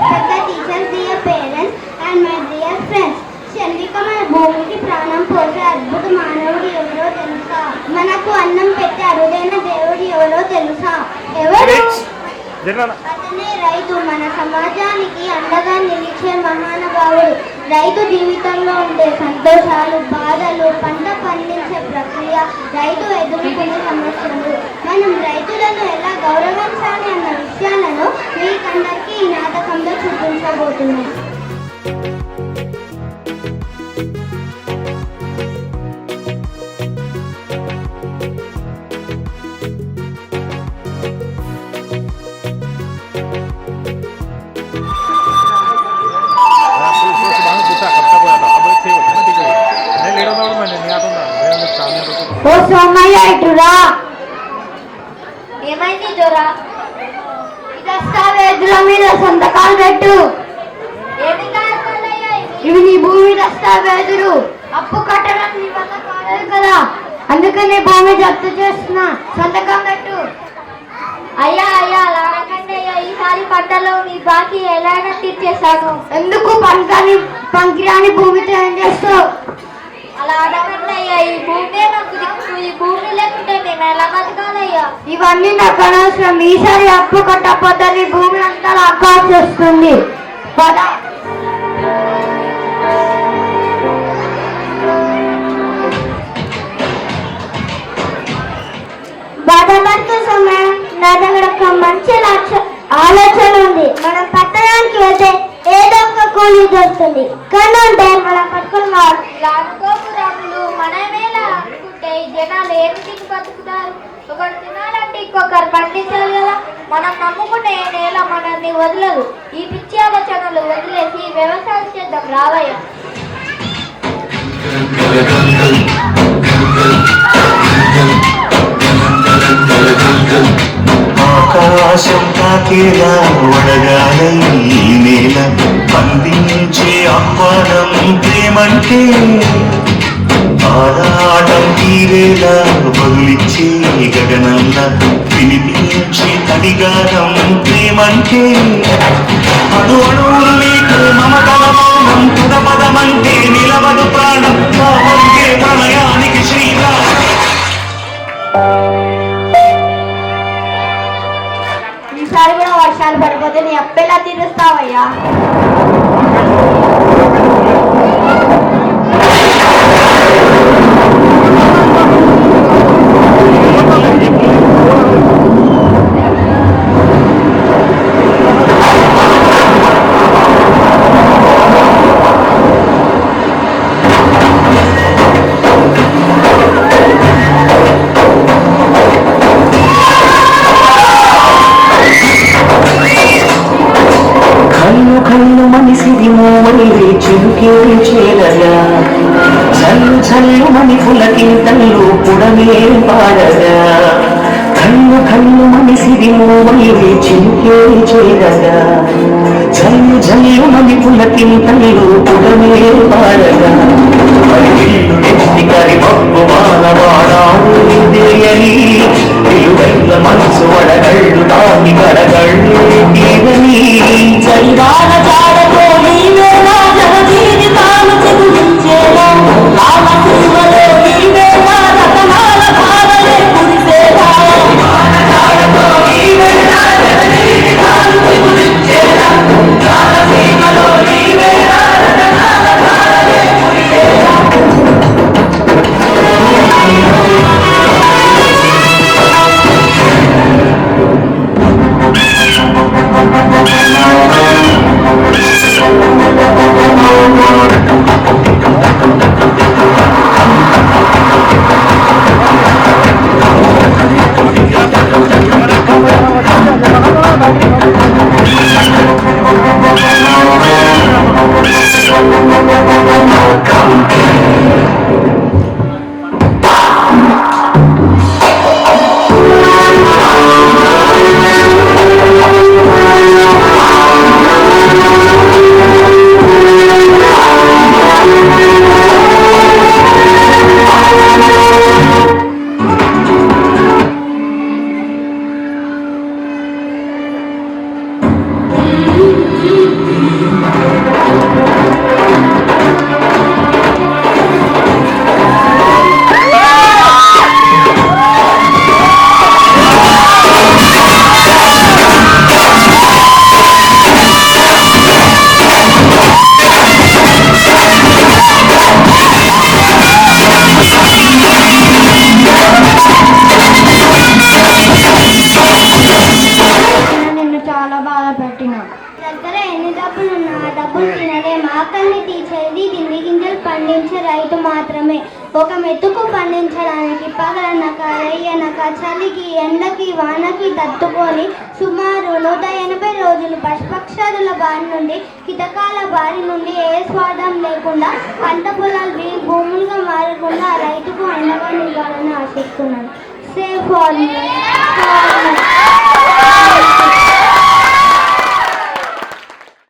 respected teachers, dear parents, and my dear friends. Chandrika మన భూమికి ప్రాణం పోసే అద్భుత మానవుడు ఎవరో తెలుసా? మనకు అన్నం పెట్టే అరుదైన దేవుడు ఎవరో తెలుసా? ఎవరు? అతనే రైతు. మన సమాజానికి అండగా నిలిచే మహానుభావుడు. రైతు జీవితంలో ఉండే సంతోషాలు, బాధలు, పంట పండించే ప్రక్రియ, రైతు ఎదుర్కొనే సమస్యలు, మనం రైతులను ఎలా గౌరవించాలి అన్న విషయాలను మీకందరికీ ఈ నాటకంలో చూపించబోతున్నాం. ఓ సోమయ్య ఇటురా. ఏమైంది జోరా? దస్తావేజుల మీద సంతకాలు పెట్టు. ఇవి నీ భూమి దస్తావేజులు. అప్పు కట్టడం నీ వల్ల కాలేదు కదా, అందుకని భూమి జప్తు చేస్తున్నా. సంతకం పెట్టు. అయ్యా అయ్యా అలాగండి అయ్యా, ఈసారి పంటలో మీ బాకీ ఎలాగైనా తీర్చేశాను. ఎందుకు పంకిరాని భూమితో ఏం చేస్తావు? అలా అడగండి అయ్యా, ఈ భూమి నాకు దిక్కు. ఈ భూమి లేకుంటే నేను ఎలా బతకాలయ్యా? ఇవన్నీ నాకు అనవసరం. ఈసారి అప్పు కట్టకపోతే భూమి అంతా లాక్కాల్సి వస్తుంది. పద. బాధపడుతూ సమయం నా దగ్గర ఒక మంచి ఆలోచన ఉంది. మనం పట్టణానికి వెళ్తే ఏదో ఒక కూలీ దొరుకుతుంది. కానీ అంటే మనం పట్టుకుని రాములు మనమేలా అనుకుంటే జనాలు ఏమిటికి బతుకుతారు? ఒకరు తినాలంటే ఇంకొకరు పండించాలి కదా. మనం నమ్ముకునే నేల మనల్ని వదలదు. ఈ పిచ్చి ఆలోచనలు వదిలేసి వ్యవసాయం చేద్దాం రావయ్య. ఆకాశం తాకేలా వడగాలై నేల అందించే ఆహ్వానం ప్రేమంటే, ఆరాటం తీరేలా బదులిచ్చే గగనంలా వినిపించే తడిగానం ప్రేమంటే, అడు అడుగులు నీకు మమతల మౌనం తుదపదమంటే నిలవదు ప్రాణం వంగే ప్రణయానికి శ్రీరామ. ఈసారి కూడా వర్షాలు పడిపోతే నీ అప్పెలా తీరుస్తావయ్యా? చల్లు మని పులకింతల్లో పుడమే పాడగా, కన్ను కన్ను మనిసిది మూవైరే చిలుకే చేరగా, జల్లు జల్లు మని పులకింతల్లో పుడమే పాడగా, పరిగిళ్ళు ఎత్తి కరి మబ్బు మానవాడాడు తెలియని విలువైన మనసు వడగళ్ళు దాని కడగళ్ళు తీరని జైవాన జాడతో నీవే నా జగదీని తాను చెగులించేలా రామశివలో నీవే నా రతనాల భావలే కురిసేలా జాడతో నీవే నా జగదీని తాను చెగులించేలా రామశివలో నీవే నా రతనాల భావలే కురిసేలా. బాధ పెట్టినా. దగ్గర ఎన్ని డబ్బులున్నా ఆ డబ్బులు తినలేం. ఆకలిని తీర్చేది తిండి గింజలు పండించే రైతు మాత్రమే. ఒక మెతుకు పండించడానికి పగలనక రేయనక చలికి ఎండకి వానకి తట్టుకొని సుమారు 180 రోజులు పశుపక్షాదుల బారి నుండి కిటకాల బారి నుండి ఏ స్వార్థం లేకుండా పంట పొలాలు భూములుగా మారకుండా ఆ రైతుకు అండగా నిలవాలని ఆశిస్తున్నాను. Safe farmer.